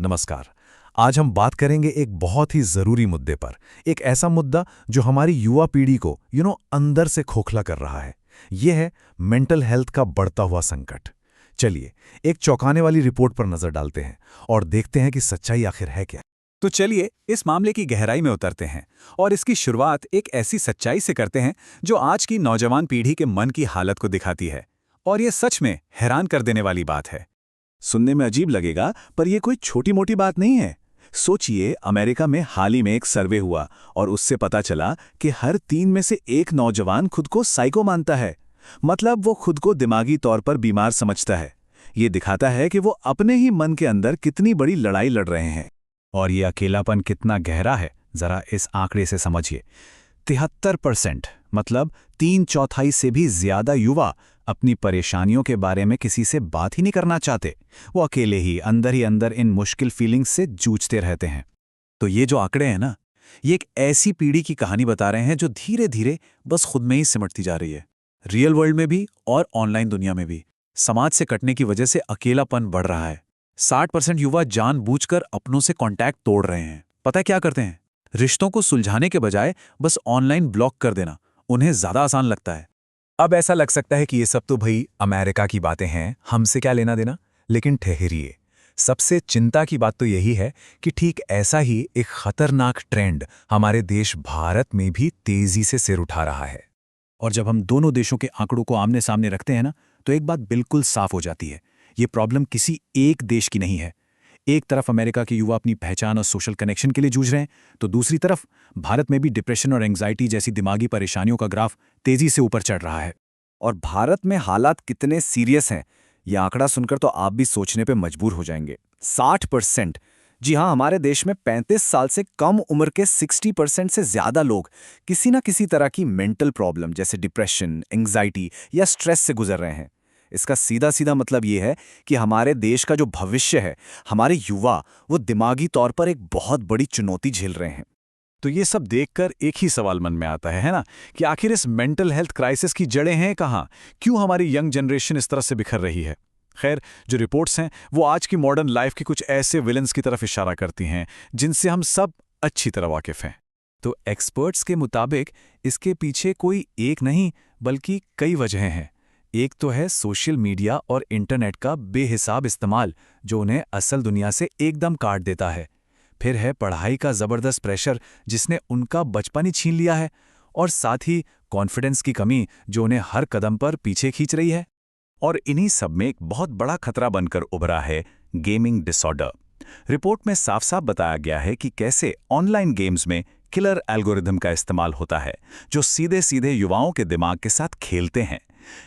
नमस्कार। आज हम बात करेंगे एक बहुत ही ज़रूरी मुद्दे पर। एक ऐसा मुद्दा जो हमारी युवा पीढ़ी को अंदर से खोखला कर रहा है। ये है मेंटल हेल्थ का बढ़ता हुआ संकट। चलिए एक चौंकाने वाली रिपोर्ट पर नज़र डालते हैं और देखते हैं कि सच्चाई आखिर है क्या। तो चलिए इस मामले की गहराई में उतरते हैं और इसकी शुरुआत एक ऐसी सच्चाई से करते हैं जो आज की नौजवान पीढ़ी के मन की हालत को दिखाती है। और ये सच में हैरान कर देने वाली बात है। सुनने में अजीब लगेगा, पर यह कोई छोटी मोटी बात नहीं है। सोचिए, अमेरिका में हाल ही में एक सर्वे हुआ और उससे पता चला कि हर 3 में से एक नौजवान खुद को साइको मानता है। मतलब वो खुद को दिमागी तौर पर बीमार समझता है। ये दिखाता है कि वो अपने ही मन के अंदर कितनी बड़ी लड़ाई लड़ रहे हैं। और ये अकेलापन कितना गहरा है, जरा इस आंकड़े से समझिए। 73%, मतलब 3/4 से भी ज्यादा युवा अपनी परेशानियों के बारे में किसी से बात ही नहीं करना चाहते। वो अकेले ही अंदर इन मुश्किल फीलिंग्स से जूझते रहते हैं। तो ये जो आंकड़े हैं ना, ये एक ऐसी पीढ़ी की कहानी बता रहे हैं जो धीरे धीरे बस खुद में ही सिमटती जा रही है। रियल वर्ल्ड में भी और ऑनलाइन दुनिया में भी समाज से कटने की वजह से अकेलापन बढ़ रहा है। 60% युवा जानबूझकर अपनों से कांटेक्ट तोड़ रहे हैं। पता है क्या करते हैं? रिश्तों को सुलझाने के बजाय बस ऑनलाइन ब्लॉक कर देना उन्हें ज्यादा आसान लगता है। अब ऐसा लग सकता है कि ये सब तो भाई अमेरिका की बातें हैं, हमसे क्या लेना देना। लेकिन ठहरिए, सबसे चिंता की बात तो यही है कि ठीक ऐसा ही एक खतरनाक ट्रेंड हमारे देश भारत में भी तेजी से सिर उठा रहा है। और जब हम दोनों देशों के आंकड़ों को आमने सामने रखते हैं ना, तो एक बात बिल्कुल साफ हो जाती है। ये प्रॉब्लम किसी एक देश की नहीं है। एक तरफ अमेरिका के युवा अपनी पहचान और सोशल कनेक्शन के लिए जूझ रहे हैं, तो दूसरी तरफ भारत में भी डिप्रेशन और एंग्जाइटी जैसी दिमागी परेशानियों का ग्राफ तेजी से ऊपर चढ़ रहा है। और भारत में हालात कितने सीरियस हैं, यह आंकड़ा सुनकर तो आप भी सोचने पे मजबूर हो जाएंगे। 60%! जी हाँ, हमारे देश में 35 साल से कम उम्र के 60% से ज्यादा लोग किसी न किसी तरह की मेंटल प्रॉब्लम जैसे डिप्रेशन, एंग्जाइटी या स्ट्रेस से गुजर रहे हैं। इसका सीधा सीधा मतलब ये है कि हमारे देश का जो भविष्य है, हमारे युवा, वो दिमागी तौर पर एक बहुत बड़ी चुनौती झेल रहे हैं। तो ये सब देखकर एक ही सवाल मन में आता है ना, कि आखिर इस मेंटल हेल्थ क्राइसिस की जड़ें हैं कहाँ? क्यों हमारी यंग जनरेशन इस तरह से बिखर रही है? खैर, जो रिपोर्ट्स हैं वो आज की मॉडर्न लाइफ के कुछ ऐसे विलन्स की तरफ इशारा करती हैं जिनसे हम सब अच्छी तरह वाकिफ हैं। तो एक्सपर्ट्स के मुताबिक इसके पीछे कोई एक नहीं बल्कि कई वजहें हैं। एक तो है सोशल मीडिया और इंटरनेट का बेहिसाब इस्तेमाल, जो उन्हें असल दुनिया से एकदम काट देता है। फिर है पढ़ाई का ज़बरदस्त प्रेशर जिसने उनका बचपन ही छीन लिया है। और साथ ही कॉन्फिडेंस की कमी जो उन्हें हर कदम पर पीछे खींच रही है। और इन्हीं सब में एक बहुत बड़ा खतरा बनकर उभरा है गेमिंग डिसऑर्डर। रिपोर्ट में साफ साफ बताया गया है कि कैसे ऑनलाइन गेम्स में किलर एल्गोरिदम का इस्तेमाल होता है, जो सीधे सीधे युवाओं के दिमाग के साथ खेलते हैं।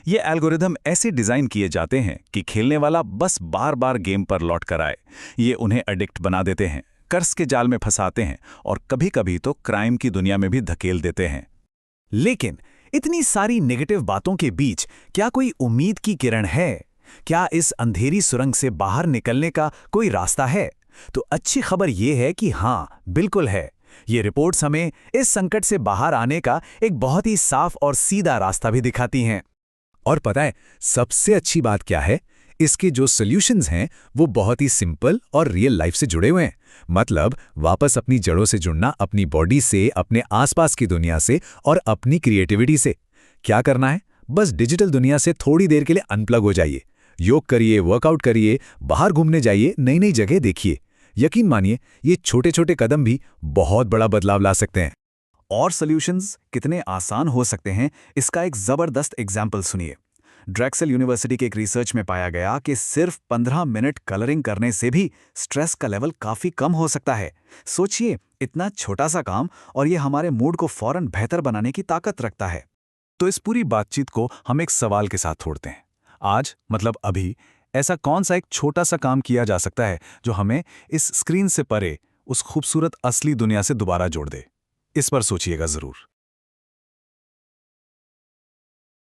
ये एल्गोरिदम ऐसे डिज़ाइन किए जाते हैं कि खेलने वाला बस बार बार गेम पर लौट कर आए। ये उन्हें एडिक्ट बना देते हैं, कर्ज के जाल में फंसाते हैं और कभी कभी तो क्राइम की दुनिया में भी धकेल देते हैं। लेकिन इतनी सारी नेगेटिव बातों के बीच क्या कोई उम्मीद की किरण है? क्या इस अंधेरी सुरंग से बाहर निकलने का कोई रास्ता है? तो अच्छी खबर यह है कि हाँ, बिल्कुल है। ये रिपोर्ट्स हमें इस संकट से बाहर आने का एक बहुत ही साफ और सीधा रास्ता भी दिखाती हैं। और पता है सबसे अच्छी बात क्या है? इसके जो सॉल्यूशंस हैं वो बहुत ही सिंपल और रियल लाइफ से जुड़े हुए हैं। मतलब वापस अपनी जड़ों से जुड़ना, अपनी बॉडी से, अपने आसपास की दुनिया से और अपनी क्रिएटिविटी से। क्या करना है? बस डिजिटल दुनिया से थोड़ी देर के लिए अनप्लग हो जाइए। योग करिए, वर्कआउट करिए, बाहर घूमने जाइए, नई नई जगह देखिए। यकीन मानिए, ये छोटे छोटे कदम भी बहुत बड़ा बदलाव ला सकते हैं। और सॉल्यूशंस कितने आसान हो सकते हैं, इसका एक जबरदस्त एग्जाम्पल सुनिए। ड्रेक्सेल यूनिवर्सिटी के एक रिसर्च में पाया गया कि सिर्फ 15 मिनट कलरिंग करने से भी स्ट्रेस का लेवल काफी कम हो सकता है। सोचिए, इतना छोटा सा काम और ये हमारे मूड को फौरन बेहतर बनाने की ताकत रखता है। तो इस पूरी बातचीत को हम एक सवाल के साथ छोड़ते हैं। आज, मतलब अभी, ऐसा कौन सा एक छोटा सा काम किया जा सकता है जो हमें इस स्क्रीन से परे उस खूबसूरत असली दुनिया से दोबारा जोड़ दे? इस पर सोचिएगा जरूर।